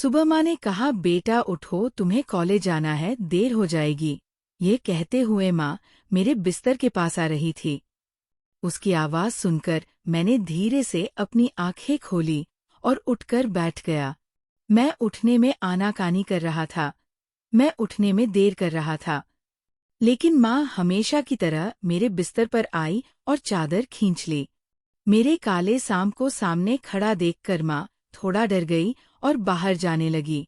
सुबह माँ ने कहा, बेटा उठो, तुम्हें कॉलेज जाना है, देर हो जाएगी। ये कहते हुए माँ मेरे बिस्तर के पास आ रही थी। उसकी आवाज सुनकर मैंने धीरे से अपनी आंखें खोली और उठकर बैठ गया। मैं उठने में आनाकानी कर रहा था। मैं उठने में देर कर रहा था, लेकिन माँ हमेशा की तरह मेरे बिस्तर पर आई और चादर खींच ली। मेरे काले सांप को सामने खड़ा देखकर माँ थोड़ा डर गई और बाहर जाने लगी।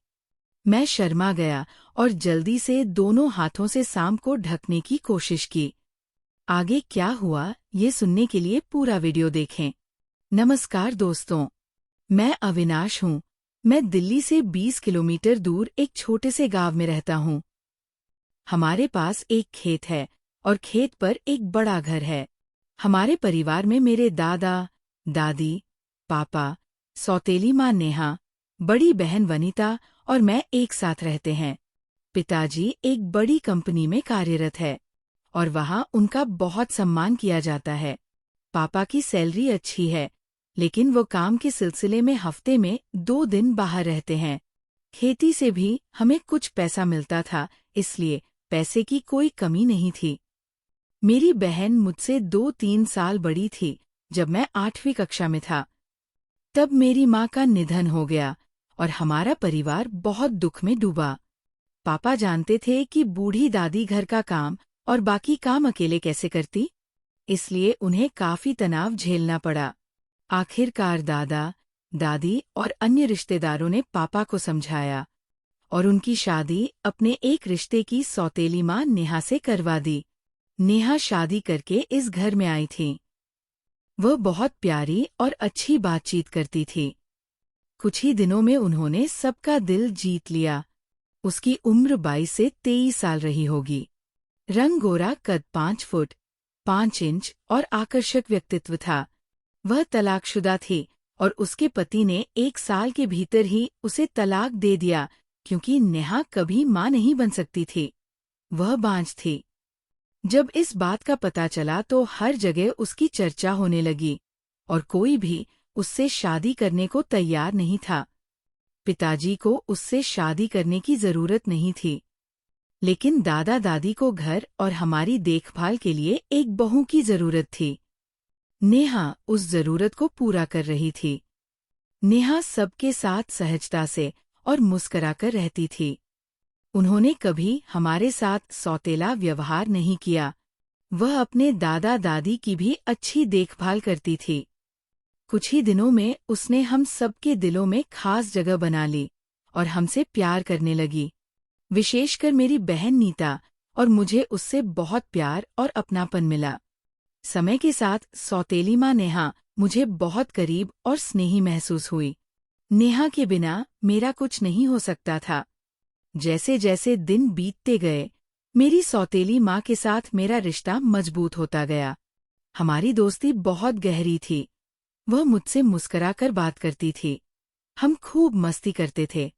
मैं शर्मा गया और जल्दी से दोनों हाथों से सांप को ढकने की कोशिश की। आगे क्या हुआ, ये सुनने के लिए पूरा वीडियो देखें। नमस्कार दोस्तों, मैं अविनाश हूँ। मैं दिल्ली से 20 किलोमीटर दूर एक छोटे से गांव में रहता हूँ। हमारे पास एक खेत है और खेत पर एक बड़ा घर है। हमारे परिवार में मेरे दादा, दादी, पापा, सौतेली माँ नेहा, बड़ी बहन वनिता और मैं एक साथ रहते हैं। पिताजी एक बड़ी कंपनी में कार्यरत है और वहाँ उनका बहुत सम्मान किया जाता है। पापा की सैलरी अच्छी है, लेकिन वो काम के सिलसिले में हफ्ते में 2 दिन बाहर रहते हैं। खेती से भी हमें कुछ पैसा मिलता था, इसलिए पैसे की कोई कमी नहीं थी। मेरी बहन मुझसे 2-3 साल बड़ी थी जब मैं 8वीं कक्षा में था। तब मेरी माँ का निधन हो गया और हमारा परिवार बहुत दुख में डूबा। पापा जानते थे कि बूढ़ी दादी घर का काम और बाकी काम अकेले कैसे करती, इसलिए उन्हें काफी तनाव झेलना पड़ा। आखिरकार दादा, दादी और अन्य रिश्तेदारों ने पापा को समझाया और उनकी शादी अपने एक रिश्ते की सौतेली माँ नेहा से करवा दी। नेहा शादी करके इस घर में आई थी। वह बहुत प्यारी और अच्छी बातचीत करती थी। कुछ ही दिनों में उन्होंने सबका दिल जीत लिया। उसकी उम्र 22 से 23 साल रही होगी। रंग गोरा, कद 5 फुट 5 इंच और आकर्षक व्यक्तित्व था। वह तलाकशुदा थी और उसके पति ने 1 साल के भीतर ही उसे तलाक दे दिया, क्योंकि नेहा कभी माँ नहीं बन सकती थी। वह बांझ थी। जब इस बात का पता चला तो हर जगह उसकी चर्चा होने लगी और कोई भी उससे शादी करने को तैयार नहीं था। पिताजी को उससे शादी करने की जरूरत नहीं थी, लेकिन दादा दादी को घर और हमारी देखभाल के लिए एक बहू की जरूरत थी। नेहा उस जरूरत को पूरा कर रही थी। नेहा सबके साथ सहजता से और मुस्कराकर रहती थी। उन्होंने कभी हमारे साथ सौतेला व्यवहार नहीं किया। वह अपने दादा दादी की भी अच्छी देखभाल करती थी। कुछ ही दिनों में उसने हम सबके दिलों में खास जगह बना ली और हमसे प्यार करने लगी। विशेषकर मेरी बहन नीता, और मुझे उससे बहुत प्यार और अपनापन मिला। समय के साथ सौतेली माँ नेहा मुझे बहुत करीब और स्नेही महसूस हुई। नेहा के बिना मेरा कुछ नहीं हो सकता था। जैसे जैसे दिन बीतते गए, मेरी सौतेली माँ के साथ मेरा रिश्ता मजबूत होता गया। हमारी दोस्ती बहुत गहरी थी। वह मुझसे मुस्कुराकर बात करती थी। हम खूब मस्ती करते थे।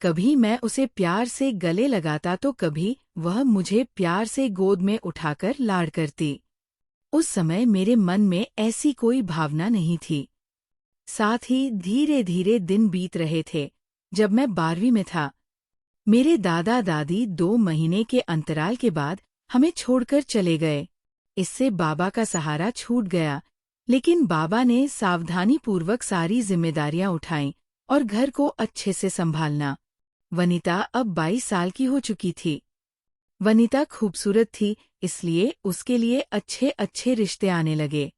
कभी मैं उसे प्यार से गले लगाता तो कभी वह मुझे प्यार से गोद में उठाकर लाड करती। उस समय मेरे मन में ऐसी कोई भावना नहीं थी। साथ ही धीरे धीरे दिन बीत रहे थे। जब मैं 12वीं में था, मेरे दादा दादी 2 महीने के अंतराल के बाद हमें छोड़कर चले गए। इससे बाबा का सहारा छूट गया, लेकिन बाबा ने सावधानीपूर्वक सारी जिम्मेदारियां उठाईं और घर को अच्छे से संभालना। वनिता अब 22 साल की हो चुकी थी। वनिता खूबसूरत थी, इसलिए उसके लिए अच्छे अच्छे रिश्ते आने लगे।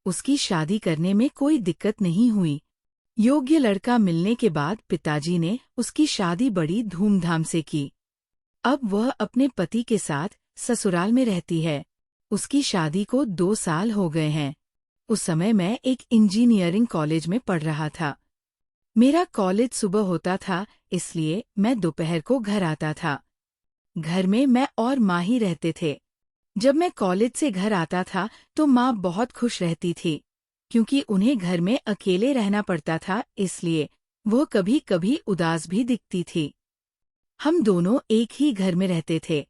उसकी शादी करने में कोई दिक्कत नहीं हुई। योग्य लड़का मिलने के बाद पिताजी ने उसकी शादी बड़ी धूमधाम से की। अब वह अपने पति के साथ ससुराल में रहती है। उसकी शादी को 2 साल हो गए हैं। उस समय मैं एक इंजीनियरिंग कॉलेज में पढ़ रहा था। मेरा कॉलेज सुबह होता था, इसलिए मैं दोपहर को घर आता था। घर में मैं और माँ ही रहते थे। जब मैं कॉलेज से घर आता था तो माँ बहुत खुश रहती थी, क्योंकि उन्हें घर में अकेले रहना पड़ता था, इसलिए वो कभी कभी उदास भी दिखती थी। हम दोनों एक ही घर में रहते थे।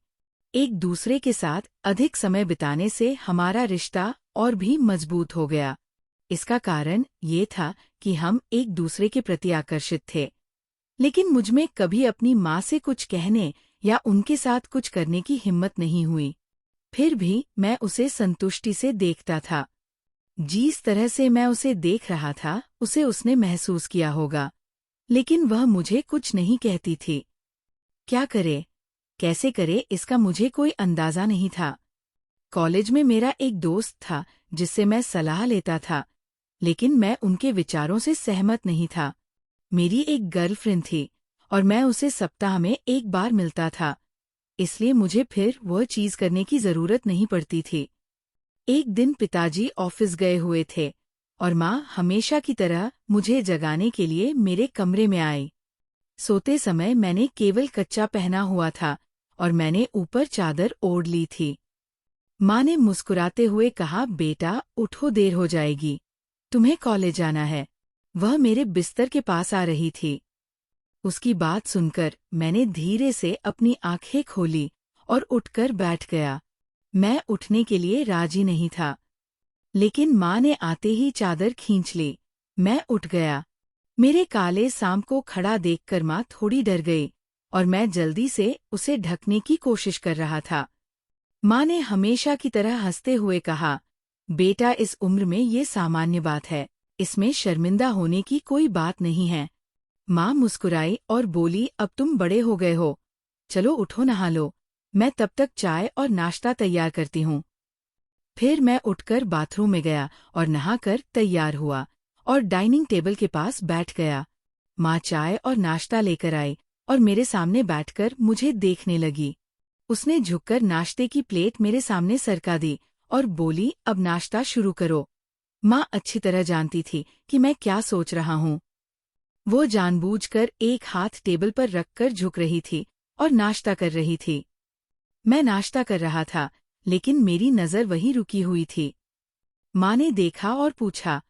एक दूसरे के साथ अधिक समय बिताने से हमारा रिश्ता और भी मजबूत हो गया। इसका कारण ये था कि हम एक दूसरे के प्रति आकर्षित थे। लेकिन मुझमें कभी अपनी माँ से कुछ कहने या उनके साथ कुछ करने की हिम्मत नहीं हुई। फिर भी मैं उसे संतुष्टि से देखता था। जिस तरह से मैं उसे देख रहा था, उसे उसने महसूस किया होगा, लेकिन वह मुझे कुछ नहीं कहती थी। क्या करे, कैसे करे, इसका मुझे कोई अंदाजा नहीं था। कॉलेज में मेरा एक दोस्त था जिससे मैं सलाह लेता था, लेकिन मैं उनके विचारों से सहमत नहीं था। मेरी एक गर्लफ्रेंड थी और मैं उसे सप्ताह में एक बार मिलता था, इसलिए मुझे फिर वह चीज़ करने की ज़रूरत नहीं पड़ती थी। एक दिन पिताजी ऑफिस गए हुए थे और माँ हमेशा की तरह मुझे जगाने के लिए मेरे कमरे में आई। सोते समय मैंने केवल कच्चा पहना हुआ था और मैंने ऊपर चादर ओढ़ ली थी। माँ ने मुस्कुराते हुए कहा, बेटा उठो, देर हो जाएगी, तुम्हें कॉलेज जाना है। वह मेरे बिस्तर के पास आ रही थी। उसकी बात सुनकर मैंने धीरे से अपनी आंखें खोली और उठकर बैठ गया। मैं उठने के लिए राजी नहीं था, लेकिन माँ ने आते ही चादर खींच ली। मैं उठ गया। मेरे काले सांप को खड़ा देखकर माँ थोड़ी डर गई और मैं जल्दी से उसे ढकने की कोशिश कर रहा था। माँ ने हमेशा की तरह हंसते हुए कहा, बेटा इस उम्र में ये सामान्य बात है, इसमें शर्मिंदा होने की कोई बात नहीं है। माँ मुस्कुराई और बोली, अब तुम बड़े हो गए हो, चलो उठो, नहा लो, मैं तब तक चाय और नाश्ता तैयार करती हूँ। फिर मैं उठकर बाथरूम में गया और नहाकर तैयार हुआ और डाइनिंग टेबल के पास बैठ गया। माँ चाय और नाश्ता लेकर आई और मेरे सामने बैठकर मुझे देखने लगी। उसने झुककर नाश्ते की प्लेट मेरे सामने सरका दी और बोली, अब नाश्ता शुरू करो। माँ अच्छी तरह जानती थी कि मैं क्या सोच रहा हूँ। वो जानबूझकर एक हाथ टेबल पर रखकर झुक रही थी और नाश्ता कर रही थी। मैं नाश्ता कर रहा था, लेकिन मेरी नज़र वहीं रुकी हुई थी। माँ ने देखा और पूछा,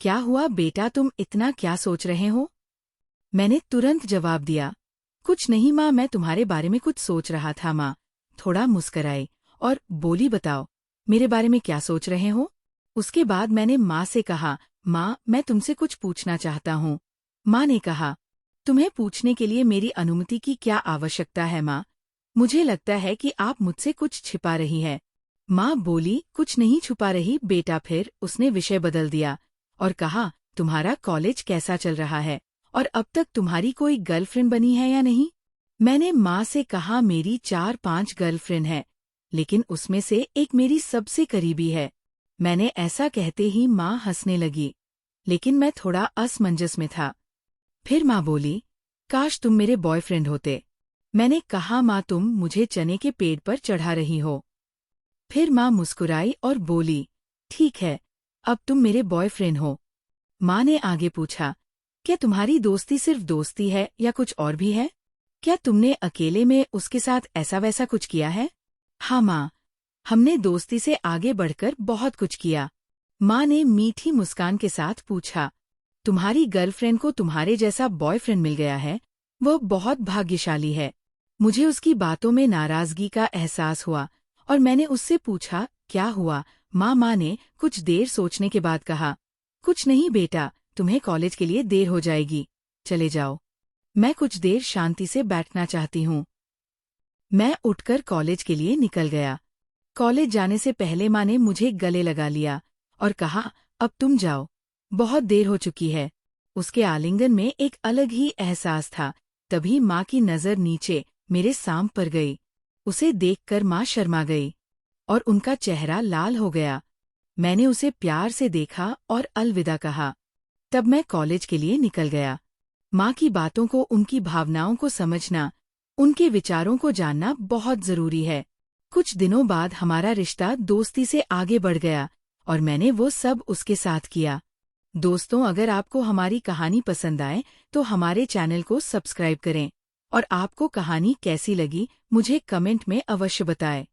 क्या हुआ बेटा, तुम इतना क्या सोच रहे हो? मैंने तुरंत जवाब दिया, कुछ नहीं माँ, मैं तुम्हारे बारे में कुछ सोच रहा था। माँ थोड़ा मुस्कराई और बोली, बताओ मेरे बारे में क्या सोच रहे हो? उसके बाद मैंने माँ से कहा, माँ मैं तुमसे कुछ पूछना चाहता हूँ। माँ ने कहा, तुम्हें पूछने के लिए मेरी अनुमति की क्या आवश्यकता है माँ? मुझे लगता है कि आप मुझसे कुछ छिपा रही है। माँ बोली, कुछ नहीं छुपा रही बेटा। फिर उसने विषय बदल दिया और कहा, तुम्हारा कॉलेज कैसा चल रहा है और अब तक तुम्हारी कोई गर्लफ्रेंड बनी है या नहीं? मैंने माँ से कहा, मेरी 4-5 गर्लफ्रेंड है, लेकिन उसमें से एक मेरी सबसे करीबी है। मैंने ऐसा कहते ही माँ हंसने लगी, लेकिन मैं थोड़ा असमंजस में था। फिर माँ बोली, काश तुम मेरे बॉयफ्रेंड होते। मैंने कहा, माँ तुम मुझे चने के पेड़ पर चढ़ा रही हो। फिर माँ मुस्कुराई और बोली, ठीक है, अब तुम मेरे बॉयफ्रेंड हो। माँ ने आगे पूछा, क्या तुम्हारी दोस्ती सिर्फ दोस्ती है या कुछ और भी है? क्या तुमने अकेले में उसके साथ ऐसा वैसा कुछ किया है? हाँ माँ, हमने दोस्ती से आगे बढ़कर बहुत कुछ किया। माँ ने मीठी मुस्कान के साथ पूछा, तुम्हारी गर्लफ्रेंड को तुम्हारे जैसा बॉयफ्रेंड मिल गया है, वह बहुत भाग्यशाली है। मुझे उसकी बातों में नाराजगी का एहसास हुआ और मैंने उससे पूछा, क्या हुआ माँ? माँ ने कुछ देर सोचने के बाद कहा, कुछ नहीं बेटा, तुम्हें कॉलेज के लिए देर हो जाएगी, चले जाओ। मैं कुछ देर शांति से बैठना चाहती हूँ। मैं उठकर कॉलेज के लिए निकल गया। कॉलेज जाने से पहले माँ ने मुझे गले लगा लिया और कहा, अब तुम जाओ, बहुत देर हो चुकी है। उसके आलिंगन में एक अलग ही एहसास था। तभी माँ की नज़र नीचे मेरे सांप पर गई। उसे देखकर माँ शर्मा गई और उनका चेहरा लाल हो गया। मैंने उसे प्यार से देखा और अलविदा कहा। तब मैं कॉलेज के लिए निकल गया। माँ की बातों को, उनकी भावनाओं को समझना, उनके विचारों को जानना बहुत जरूरी है। कुछ दिनों बाद हमारा रिश्ता दोस्ती से आगे बढ़ गया और मैंने वो सब उसके साथ किया। दोस्तों, अगर आपको हमारी कहानी पसंद आए तो हमारे चैनल को सब्सक्राइब करें और आपको कहानी कैसी लगी मुझे कमेंट में अवश्य बताएं।